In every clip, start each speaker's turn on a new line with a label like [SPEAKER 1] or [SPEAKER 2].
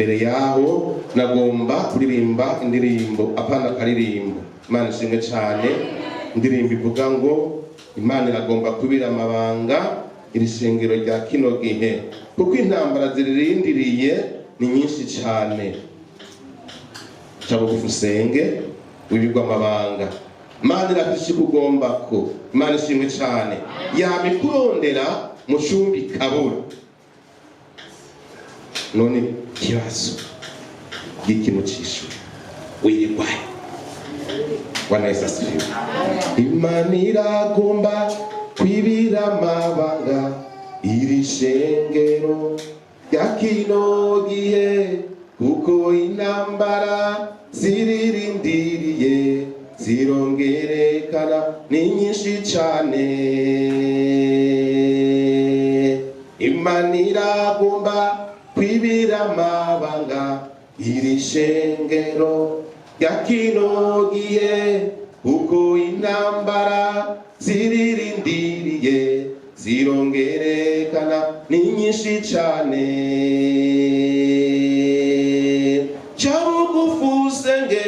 [SPEAKER 1] imbere yaho nagomba kuririmba indirimbo apana karirimbo. Imana ishimwe cyane. Indirimbo ivuga ngo Imana iragomba kubira amabanga iri shengero rya kino gihe, kuko intambara ziririndiriye ni nyinshi cyane. Bugufi usenge wibirwa amabanga. Imana irafishe kugomba ko. Imana ishimwe cyane. Yamikurondera mu cumbi kabura. None kibazo g'ikintu cishu wirwaye wanayesasifiwe. Imana iragomba kwibira amabanga iri shengero rya kino gihe, kuko intambara ziririndiriye zirongerekana ni nyinshi cyane. Imana iragomba kwibira amabanga iri shengero rya kino gihe, kuko intambara ziririndiriye zirongerekana ni nyinshi cyane. Bugufi usenge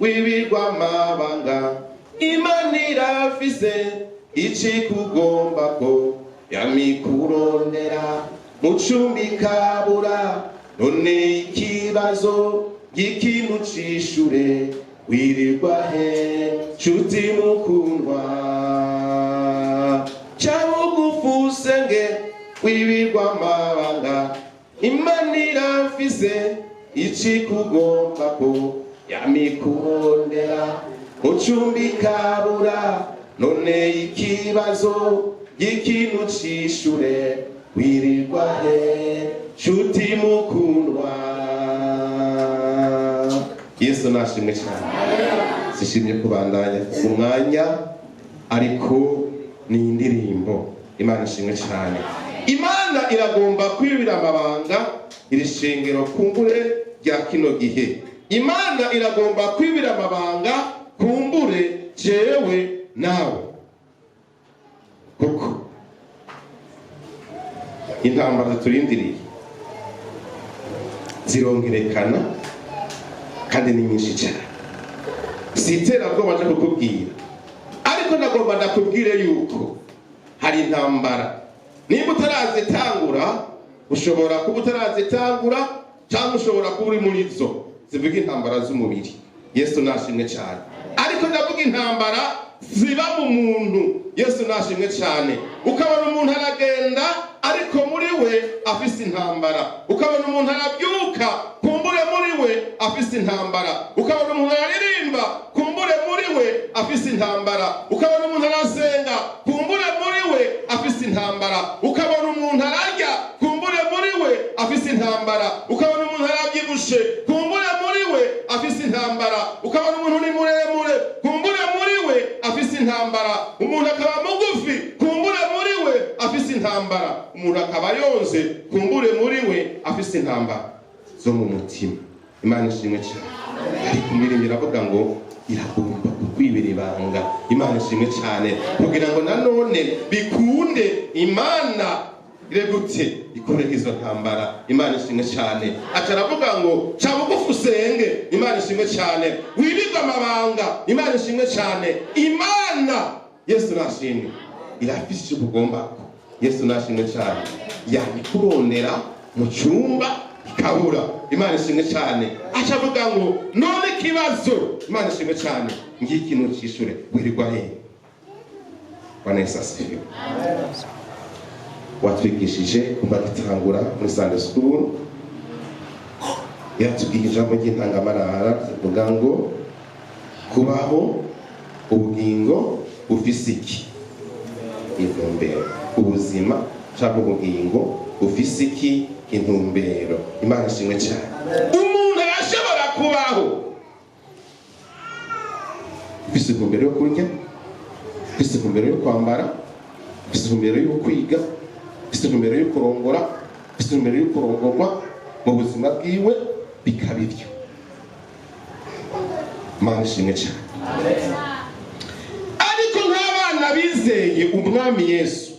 [SPEAKER 1] wibirwa amabanga. Imana irafise ikikugomba ko, yamikurondera mu cumbi kabura. None ikibazo g'ikintu cishure wirirwa he nshuti mukundwa? Bugufi usenge wibirwa amabanga. Imana irafise ikikugomba ko, yamikurondera mu cumbi kabura. None ikibazo g'ikintu cishure wirirwa he nshuti mukundwa? Yesu nashimwe cyane. Sishimye kubandanya umwanya, ariko ni indirimbo. Imana ishimwe cyane. Imana iragomba kwibira amabanga iri shengero kumbure rya kino gihe. Imana iragomba kwibira amabanga kumbure jewe nawe, kuko intambara turindiriye zirongerekana kandi ni nyinshi cyane. Siterabwoba nje kukubwira, ariko nagomba ndakubwire yuko hari intambara. Niba utarazitangura, ushobora kuba utarazitangura, cyangwa ushobora kuba uri muri zo. Zivuga intambara z'umubiri. Yesu nashimwe cyane. Ariko ndavuga intambara ziba mu muntu. Yesu nashimwe cyane. Ukabona umuntu aragenda, ariko muri we afise intambara. Ukabona umuntu arabyuka, kumbure muri we afise intambara. Ukabona umuntu araririmba, kumbure muri we afise intambara. Ukabona umuntu arasenga, kumbure muri we afise intambara. Ukabona umuntu ararya, kumbure muri we afise intambara. Ukabona umuntu arabyibushe, kumbure muri we afise intambara. Ukabona umuntu ni muremure, kumbure muri we afise intambara. Umuntu akaba mugufi, kumbure muri we afise intambara. Umuntu akaba yonze, kumbure muri we afise intambara zo mu mutima. Imana ishimwe cyane. Ariko imirimo iravuga ngo iragomba kukwibira ibanga. Imana ishimwe cyane. Kugira ngo nanone bikunde, Imana iregute ikore izo ntambara. Imana ishimwe cyane. Ataravuga ngo bugufi usenge. Imana ishimwe cyane. Wibirwa amabanga. Imana ishimwe cyane. Imana Yesu nashimwe irafishe ubugomba ko. Yesu nashimwe cyane. Yabikurondera mu cyumba ikabura. Imana ishimwe cyane. Acavuga ngo none kibazo. Imana ishimwe cyane. Ngikintu cishure wirirwa he? Bwana Yesu asifiwe. Watwigishije kumva gitangura muri Sunday School. Yatubwiye ijambo ry'intangamarara rivuga ngo kubaho ubugingo bufise iki? Intumbero. Ubuzima cyangwa ubugingo bufise iki? Intumbero. Imana ishimwe cyane. Umuntu arashobora kubaho ufise intumbero yo kurya, ufise intumbero yo kwambara, ufise intumbero yo kwiga, ufise intumbero yo kurongora, ufise intumbero yo kurongorwa mu buzima bwiwe bikaba ibyo. Imana ishimwe cyane. Ariko nk'abana bizeye umwami Yesu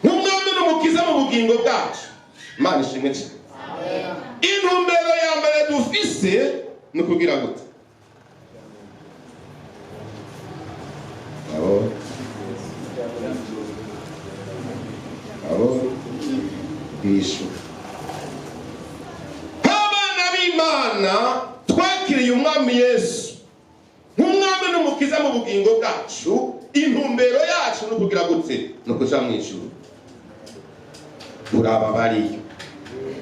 [SPEAKER 1] n'umwami n'umukiza mu bugingo bwacu, Imana ishimwe cyane. intumbero ya mbere dufise ni ukugira gute? abo bishu abana b'Imana twakiriye umwami Yesu nk'umwami n'umukiza mu bugingo bwacu. Intumbero yacu no kugira gute? No kuja mu ijuru. Uraba bariyo.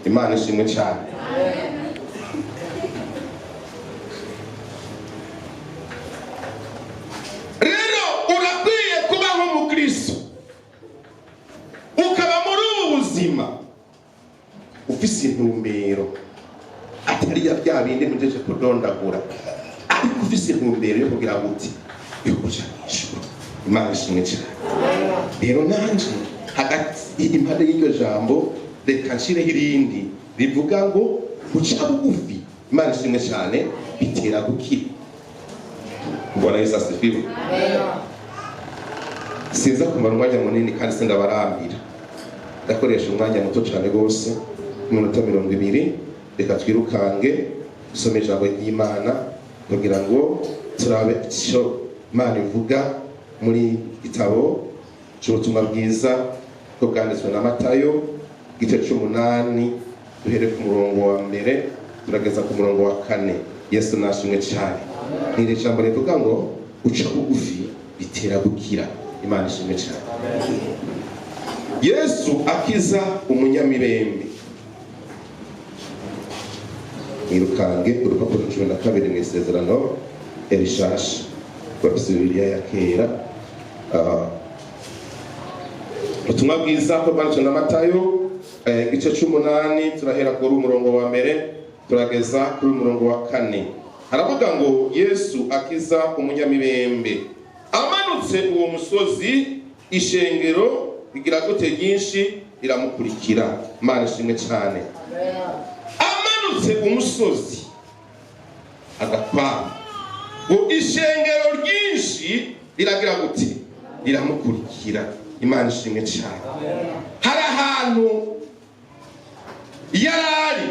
[SPEAKER 1] Imana ishimwe cyane. Rero urakwiye kuba nk'umukristo ukaba muri ubu buzima ufise intumbero atari ya bya bindi mujeje kudondagura, ariko ufise intumbero yo kugira gute? Yo kuja mu ijuru. Imana ishimwe cyane. Rero nanje hagati impande y'iryo jambo reka nshireho irindi rivuga ngo guca bugufi. Imana ishimwe cyane, bitera gukira. Bwana Yesu asifiwe. Sinza kumara umwanya munini kandi sindabarambira, ndakoresha umwanya muto cyane rwose, iminota 20. Reka twirukange dusome ijambo ry'Imana kugira ngo turabe icyo Imana ivuga muri gitabo cy'ubutumwa bwiza ko bwanditswe na Matayo igice 8 duhere ku murongo wa 1 turageza ku murongo wa 4. Yesu nashimwe cyane. Ni ijambo rivuga ngo uca bugufi bitera gukira. Imana ishimwe cyane. Yesu akiza umunyamirembe. Irukange urupapuro 12 mu isezerano rishasha bafise Bibiliya ya kera. Ubutumwa bwiza ko bwanditswe na Matayo igice 8 turahera kuri umurongo wa 1 turageza kuri umurongo wa 4. Haravuga ngo Yesu akiza umunyamirembe. Amanutse uwo musozi, ishengero rigira gute ryinshi riramukurikira. Imana ishimwe cyane. Amanutse umusozi agapfa ngo ishengero ryinshi riragira gute? Riramukurikira. Imana ishimwe cyane. Hari ahantu yarari,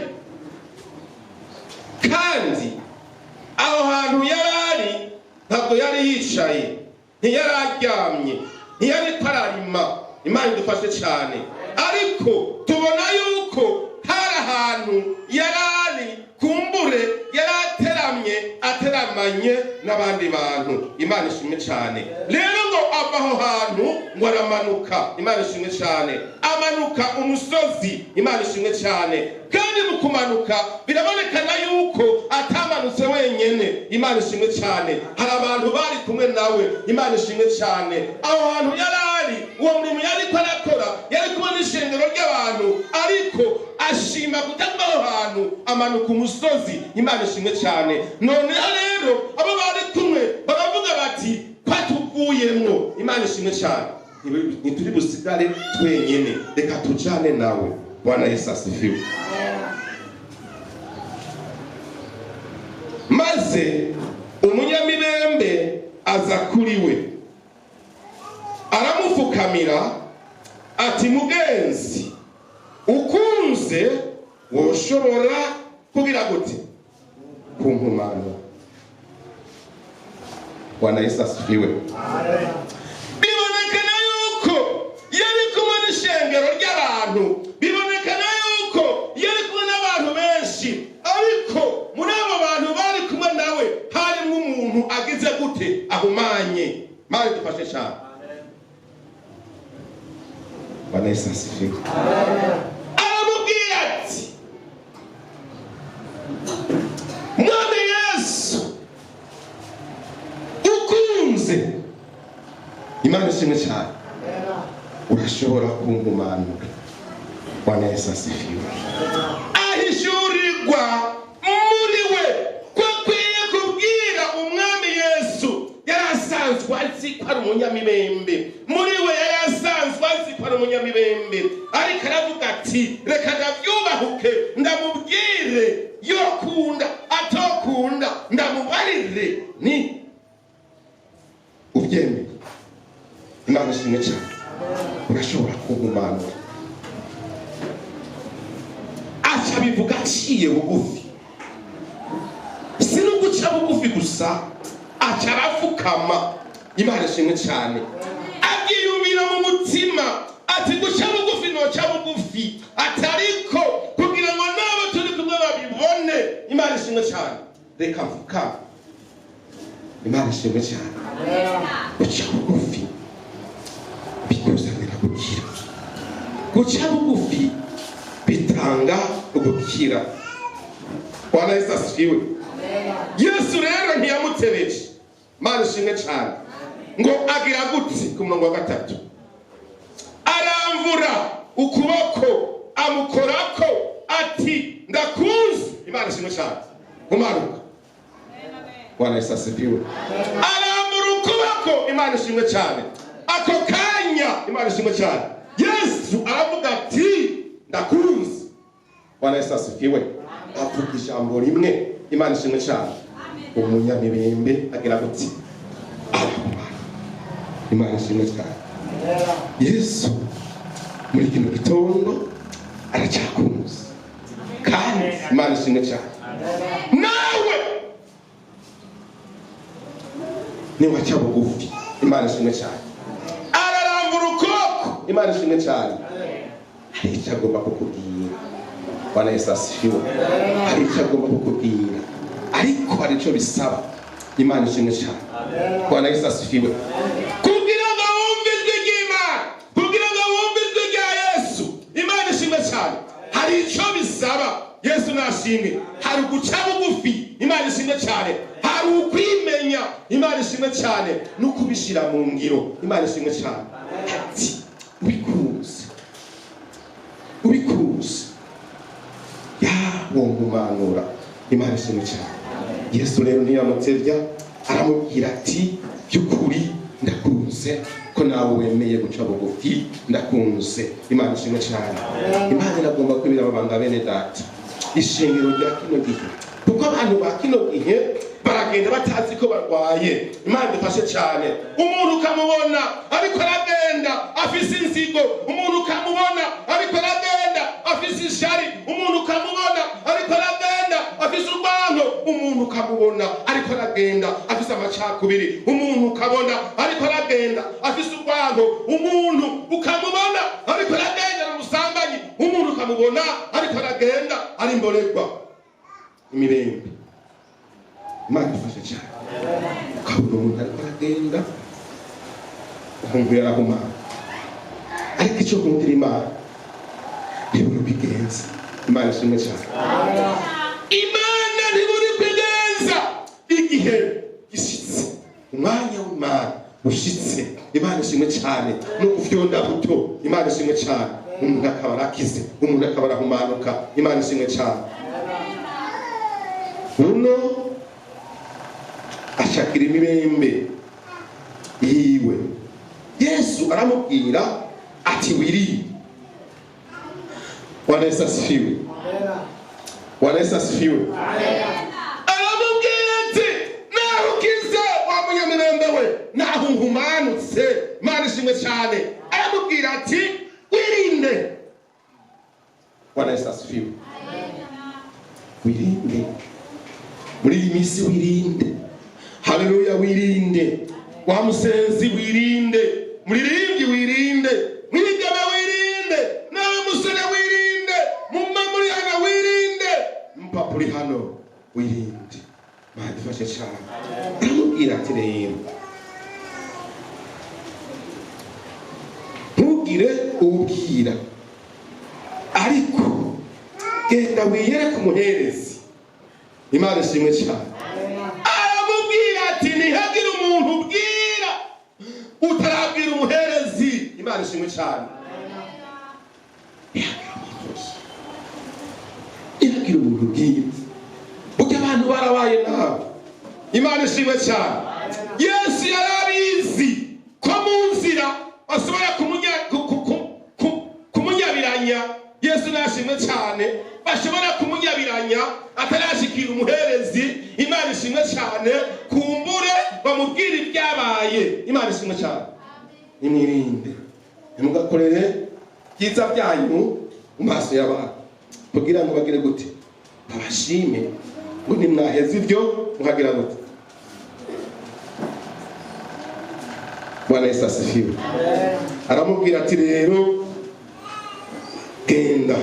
[SPEAKER 1] kandi aho hantu yarari ntabwo yari yicaye, ntiyararyamye, ntiyari pararima. Imana idufashe cyane. Ariko tubona yuko hari ahantu yarari kumbure yarateramye ateramanye n'abandi bantu. Imana ishimwe cyane. Rero ngo ava aho hantu ngo aramanuka. Imana ishimwe cyane. Amanuka umusozi. Imana ishimwe cyane. Kandi mu kumanuka birabonekana yuko atamanutse wenyene. Imana ishimwe cyane. Hari abantu bari kumwe nawe. Imana ishimwe cyane. Aho hantu yarari, uwo murimo yari parakora, yari kumwe n'ishengero ry'abantu, ariko ashima kutagwa aho hantu amanuka umusozi. Imana ishimwe cyane. Noneho rero abo bari kumwe baravuga bati kwatuvuyemwo. Imana ishimwe cyane. Ntituri busigare twenyene, reka tujane nawe. Bwana Yesu asifiwe. Maze umunyamirembe aza kuri we, aramufukamira ati, mugenzi, ukunze woshobora kugira gute? Kunkumana. Bwana Yesu asifiwe. Bibonekana yuko yari kumwe n'ishengero ry'abantu, bibonekana yuko yari kumwe n'abantu benshi, ariko muri abo bantu bari kumwe nawe harimo umuntu agize gute? Ahumanye. Mari dufashe cyane. Bwana Yesu asifiwe. Aramubwira ati, Mwami Yesu, ukunze. Imana ishimwe cyane. Urashobora kunkumanura. Bwana Yesu asifiwe. Ahishurirwa muri we ko kwiye kubwira umwami Yesu. Yari asanzwe azi ko ari umunyamirembe. Muri we yari asanzwe azi ko ari umunyamirembe, ariko aravuga ati, reka ndabyubahuke ndamubwire, yokunda atokunda ndamubarire. Ni ubyemeye. Imana ishimwe cyane. Urashobora kunkumanura. aca bivuga aciye bugufi. Si no guca bugufi gusa, aca arapfukama. Imana ishimwe cyane. Agiyumvira mu mutima ati guca bugufi noca bugufi, atariko kugira ngo nabo turi kumwe babibone. Imana ishimwe cyane. Reka mfukame. Imana ishimwe cyane. Guca bugufi bikuzanira gukira. Guca bugufi bitanga ugukira. Bwana Yesu asifiwe. Yesu rero ntiyamutebeje. Imana ishimwe cyane. Ngo agira gutsi ku murongo wa 3. Aramvura ukuboko amukorako ati ndakuzi. Imana ishimwe cyane. Umanuka. Bwana Yesu asifiwe. Aramvura ukuboko. Imana ishimwe cyane. Ako kanya Imana ishimwe cyane. Yesu aravuga ati ndakuzi. Bwana Yesu asifiwe. Avuga ijambo rimwe. Imana ishimwe cyane. Umunyamibembe agira gutsi. Imana ishimwe cyane. Yesu muri kino gitondo aracyakuzi. Kandi Imana ishimwe cyane. Nawe ni wacha bugufi. Imana ishimwe cyane. Ararambura ukuboko. Imana ishimwe cyane. Hari icyo agomba kukubwira. Bwana Yesu asifiwe. Hari icyo agomba kukubwira. Ariko hari icyo bisaba. Imana ishimwe cyane. Bwana Yesu asifiwe. Kugira ngo wumve ijwi ry'Imana, kugira ngo wumve ijwi rya Yesu, Imana ishimwe cyane. Hari icyo bisaba. Yesu nashimwe. Hari guca bugufi. Imana ishimwe cyane. Hari ukwimenya. Imana ishimwe cyane. No kubishira mu ngiro. Imana ishimwe cyane. Ati ubikuze. Ubikuze. Ya wongumanura. Imana ishimwe cyane. Yesu rero ntiyamutevya, aramubwira ati byukuri ndakunze ko nawe wemeye guca bugufi. Ndakunze. Imana ishimwe cyane. Imana iragomba kwibira ababanga bene data ishingiro rya kino gihe, kuko abantu ba kino gihe baragenda batazi ko barwaye. Imana ifashe cyane. Umuntu ukamubona ariko aragenda afise inzigo, umuntu ukamubona ariko aragenda afise ishari, umuntu ukamubona ariko aragenda afise urwango, umuntu ukamubona ariko aragenda afise amacakubiri, umuntu ukabona ariko aragenda afise urwango, umuntu ukamubona ariko aragenda umusambanyi, umuntu ukamubona ariko aragenda ari imborerwa imirembe. Imana ifashe cyane. Ukabona umuntu ariko aragenda ukumva yarahumana, ariko icyo kumvira Imana ntiburi kwigenza. Imana ishimwe cyane. Imana ntiburi kwigenza igihe gishitse, umwanya w'Imana ushitse. Imana ishimwe cyane. No kufyonda buto. Imana ishimwe cyane. Umuntu akaba arakize, umuntu akaba arahumanuka. Imana ishimwe cyane. Uno ashakira imibembe yiwe. Yesu aramubwira ati wirinde. Bwana Yesu asifiwe. Bwana Yesu asifiwe. Aramubwira ati narukize wa munyamibembe we, nahuhumanutse. Imana ishimwe cyane. Aramubwira ati wirinde. Bwana Yesu asifiwe. Wirinde. Muri iyi minsi wirinde. Haleluya, wirinde. Wa musenzi wirinde. Muririmbyi wirinde. Mwigeme wirinde. Nawe musore wirinde. Mumma muri hano wirinde. Mpapa uri hano wirinde. Imana ifashe cyane. Aramubwira ati rero ntugire ubwira, ariko genda wiyereke umuherezi. Imana ishimwe cyane. Aramubwira ati ntihagire umuntu ubwira utarabwira umuherezi. Imana ishimwe cyane. Ntihagire umuntu ubwira. Kuko abantu barabaye nabi. Imana ishimwe cyane. Yesu yarabizi ko mu nzira bashobora kumunyabiranya. Yesu nashimwe cyane. Bashobora kumunyabiranya atarashikira umuherezi. Imana ishimwe cyane. Kumbure bamubwira ibyabaye. Imana ishimwe cyane. Nimwirinde, ntimugakorere byiza byanyu mu maso y'abantu. kugira ngo bagire gute, babashime ngo nimwaheze ibyo muhagira gute. Bwana Yesu asifiwe. Aramubwira ati rero genda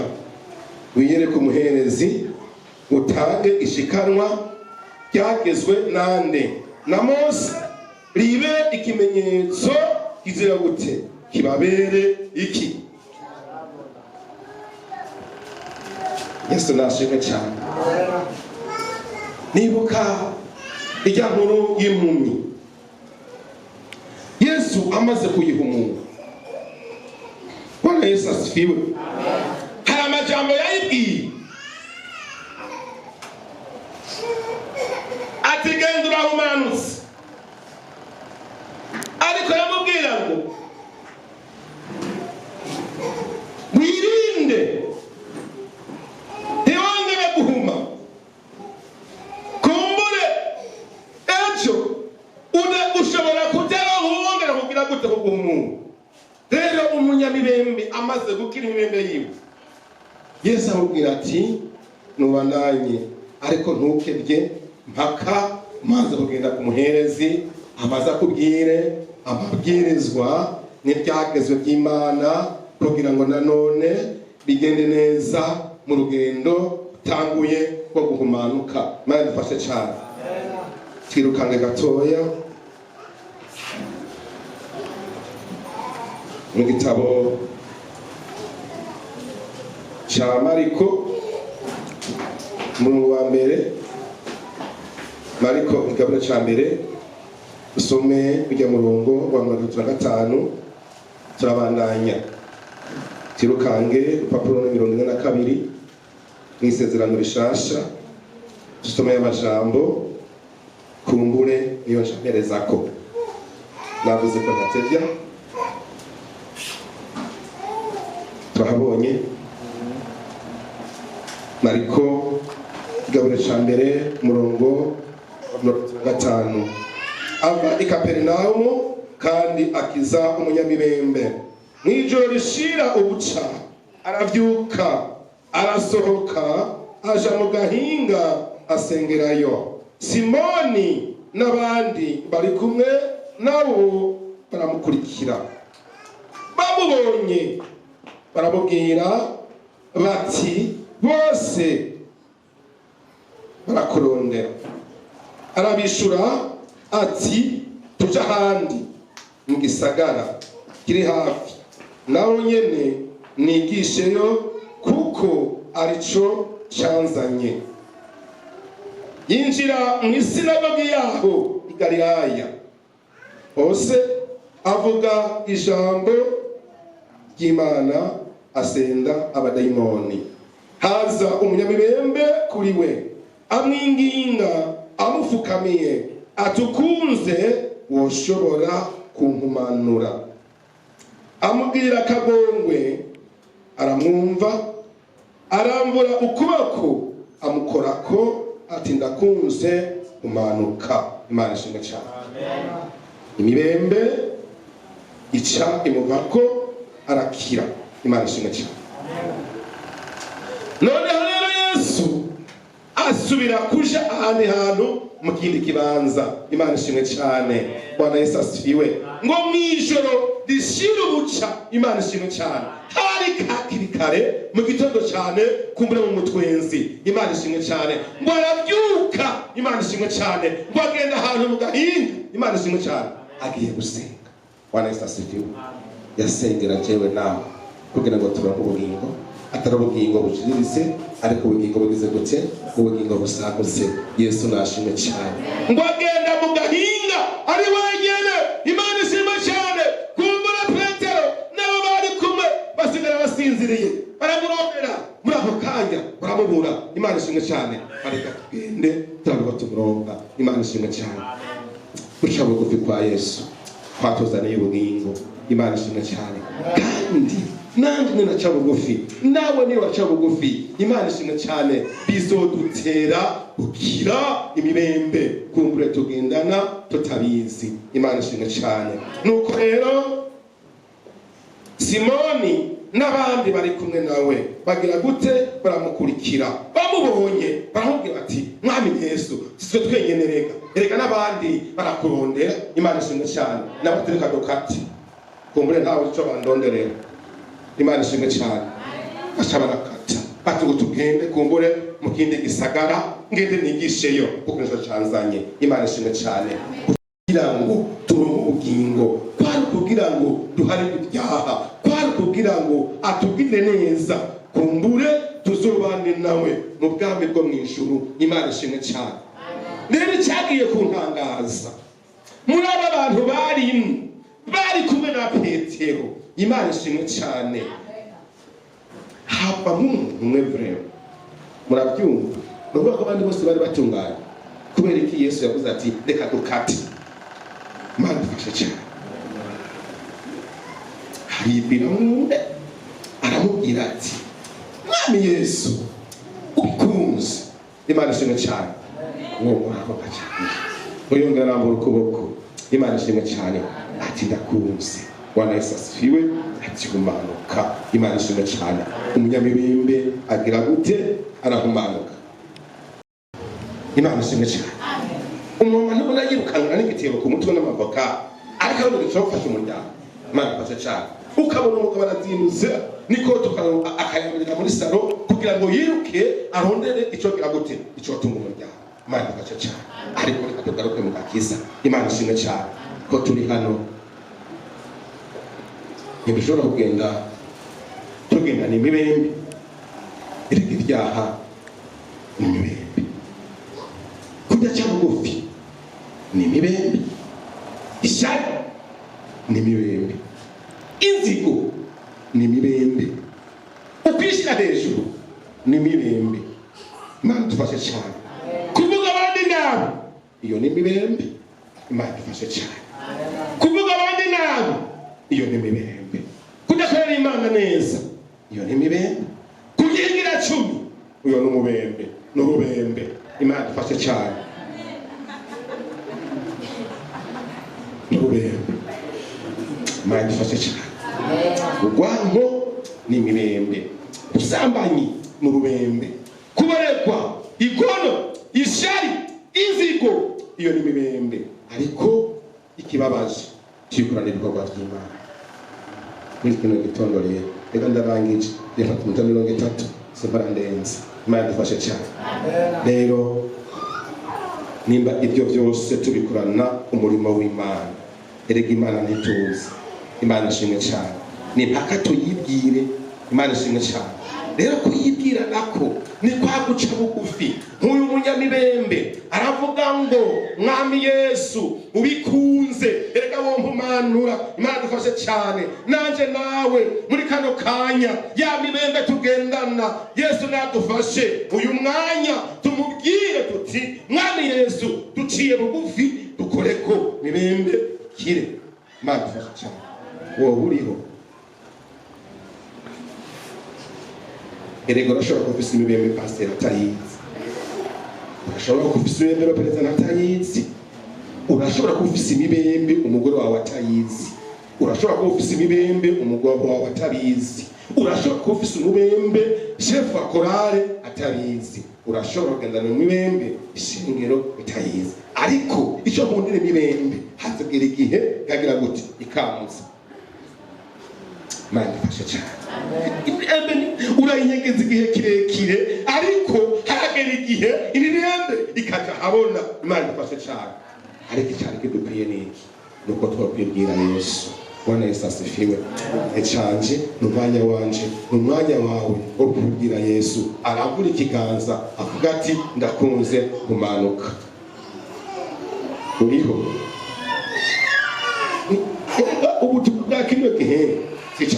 [SPEAKER 1] wiyereke umuherezi utange ishikanwa ryagezwe nande na Mose, ribe ikimenyetso kizira gute, kibabere iki. Yesu nashimwe cyane. Nibuka ijya nkuru y'impumyi Yesu amaze kuyihumura. Bwana Yesu asifiwe. Hari amajambo yayibwiye ati genda urahumanutse, ariko yamubwira ngo wirinde ntiwongere guhuma, kumbure ejo ushobora kugeraho wongera kugira gute kuguhumura. Rero umunyamibembe amaze gukira imibembe yiwe, Yesu amubwira ati nubandanye, ariko ntukebye mpaka maze kugenda ku muherezi amaze akubwire amabwirizwa n'ibyagezwe by'Imana, kugira ngo nanone bigende neza mu rugendo utanguye rwo guhumanuka. Imana idufashe cyane. Twirukange gatoya mu gitabo cya Mariko mu wa mbere, Mariko igaburo cya mbere, usome ujya murongo wa 35 turabandanya. Tirukange urupapuro 42 mu isezerano rishasha, dusome amajambo kumbure iyo njamerezako. Navuze ko ntatevya, turahabonye Mariko igaburo cya mbere murongo wa 5. Ava i Kaperinaumu kandi akiza umunyamibembe. Mw'ijoro rishira ubuca aravyuka arasohoka aja mu gahinga asengerayo. Simoni n'abandi bari kumwe nabo baramukurikira. Bamubonye baramubwira bati bose barakurondera. Arabishura ati tuja ahandi mu gisagara kiri hafi, naho nyene nigisheyo kuko arico canzanye. Yinjira mu isinagogi yaho i Galilaya, hose avuga ijambo ry'Imana, asenda abadayimoni. Haza umunyamibembe kuri we amwinginga amufukamiye atukunze woshobora kunkumanura. Amubwira akagongwe, aramwumva, arambura ukuboko amukorako ati ndakunze umanuka. Imana ishimwe cyane. Imibembe ica imuvako arakira. Imana ishimwe cyane. Noneho rero Yesu asubira kuja ahandi hantu mu kindi kibanza. Imana ishimwe cyane. Bwana Yesu asifiwe. Ngo mwijoro rishira ubuca, Imana ishimwe cyane, hari kakiri kare mu gitondo cyane, kumbure mu mutwenzi. Imana ishimwe cyane. Ngo arabyuka. Imana ishimwe cyane. Ngo agenda ahantu mu gahinga. Imana ishimwe cyane. Agiye gusenga. Bwana Yesu asifiwe. Yasengera jewe nawe kugira ngo turonke ubugingo, atari ubugingo buciriritse, ariko ubugingo bugize gute, ubugingo busagutse. Yesu nashimwe cyane. Ngo agenda mu gahinga ari wenyene. Imana ishimwe cyane. Kumbura Petero nabo bari kumwe basigara basinziriye, baramurondera muri ako kanya baramubura. Imana ishimwe cyane. Areka tugende turavuga tumuronga. Imana ishimwe cyane. Guca bugufi kwa Yesu kwatuzaniye ubugingo. Imana ishimwe cyane. Kandi nanjye ninaca bugufi, nawe niba waca bugufi, Imana ishimwe cyane, bizodutera gukira imibembe kumbure tugendana tutabizi. Imana ishimwe cyane. Nuko rero Simoni n'abandi bari kumwe nawe bagira gute? Baramukurikira, bamubonye baramubwira bati mwami Yesu sitwe twenyene erega n'abandi barakurondera. Imana ishimwe cyane. N'abatereka dokati kumbure ntawe ico bandonderera. Imana ishimwe cyane. Bashabara kata bati ngo tugende kumbure mu kindi gisagara ngende nigisheyo kuko nico canzanye. Imana ishimwe cyane. Kugira ngo turonke ubugingo, kwari kugira ngo duharire ibyaha, kwari kugira ngo atugirire neza, kumbure tuzobane nawe mu bwami bwo mu ijuru. Imana ishimwe cyane. Rero cyagiye kuntangaza muri aba bantu bari kumwe na Petero. Imana ishimwe cyane. Hapa umwe vrema murabyumva, nubwo ko abandi bose bari batunganye kubera iki Yesu yavuze ati reka dukate. Imana ifashe cyane. Haribira umwe aramubwira ati mwami Yesu ubikunze. Imana ishimwe cyane. Uwo murakoka cyane. Uyongera arambura ukuboko. Imana ishimwe cyane ati ndakunze. Bwana Yesu asifiwe. Ati humanuka. Imana ishimwe cyane. Umunyamibembe agira gute? Arahumanuka. Imana ishimwe cyane. Umuntu nubona yirukanwa n'igitebo ku mutwe n'amavoka ariko ari guca gufasha umuryango. Imana ifashe cyane. Ukabona umugabo arazinuze niko akayamurika muri salo kugira ngo yiruke arondere ico gira gute? Ico tunga umuryango. Imana ifashe cyane. Ariko reka tugaruke mu gakiza. Imana ishimwe cyane ko turi hano. Ntibishobora tugenda n'imibembe. Erega ibyaha n'imibembe. Kujya cya bugufi n'imibembe. Ishyari n'imibembe. Inzigo n'imibembe. Ukwishyira hejuru n'imibembe. Imana dufashe cyane. Kuvuga abandi nabi iyo n'imibembe. Imana dufashe cyane. Kuvuga abandi nabi iyo n'imibembe. Kudakorera Imana neza iyo n'imibembe. Kugira cumi iyo n'umubembe. N'urubembe. Imana dufashe cyane. N'urubembe. Imana dufashe cyane. Urwango n'imibembe. Ubusambanyi n'urubembe. Kubarekwa, igono, ishyari, inzigo iyo n'imibembe. Ariko ikibabaje tuyikorana ibikorwa by'Imana. Muri kino gitondo reka ndarangije yafata umunota 30 separandenze. Imana dufashe cyane. Rero nimba ibyo byose tubikorana umurimo w'Imana, erega Imana ntituzi. Imana ishimwe cyane. Ni mpaka tuyibwire. Imana ishimwe cyane. Rero kuyibwira nako ni kwa guca bugufi. Nk'uyu munyamibembe aravuga ngo mwami Yesu ubikunze erega wompumanura. Imana dufashe cyane. Nanje nawe muri kano kanya ya mibembe tugendana Yesu nadufashe uyu mwanya tumubwire tuti mwami Yesu duciye bugufi dukoreko mibembe kire. Imana dufashe cyane. Wowe uriho erega urashobora kufisa imibembe pasiteri atayizi. Urashobora kufisa imibembe perezida atayizi. Urashobora kufisa imibembe umugore wawe atayizi. Urashobora kufisa imibembe umugabo wawe atabizi. Urashobora kufisa umubembe chef wa korale atabizi. Urashobora kugendana n'imibembe ishingiro itayizi. Ariko icyo nkundira imibembe hazagera igihe kagira gute ikamuza. Imana ifashe cyane. Urayinyegeza igihe kirekire ariko haragera igihe imibembe ikaja habona. Imana ifashe cyane. Ariko icyari kidukwiye niki nuko twakwibwira Yesu. Bwana Yesu asifiwe. Ecanje n'umwanya wanje n'umwanya wawe wo kubwira Yesu. Arambura ikiganza avuga ati ndakunze kumanuka. Uriho ubu tuvuga kino gihe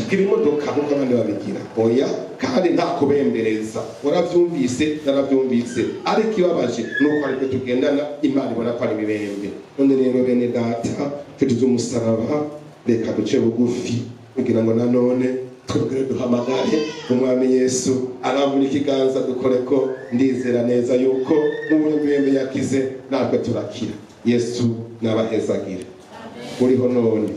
[SPEAKER 1] kiri imodoka nk'uko abandi babigira. Oya kandi nta kubembereza. Warabyumvise narabyumvise. Ariko ibabaje nuko ariko tugendana Imana ibona ko ari ibibembe. None rero bene data tutuze umusaraba reka duce bugufi kugira ngo nanone twongere duhamagare umwami Yesu arambura ikiganza dukore ko. Ndizera neza yuko n'umunyamibembe yakize natwe turakira. Yesu nabahezagire. Uriho none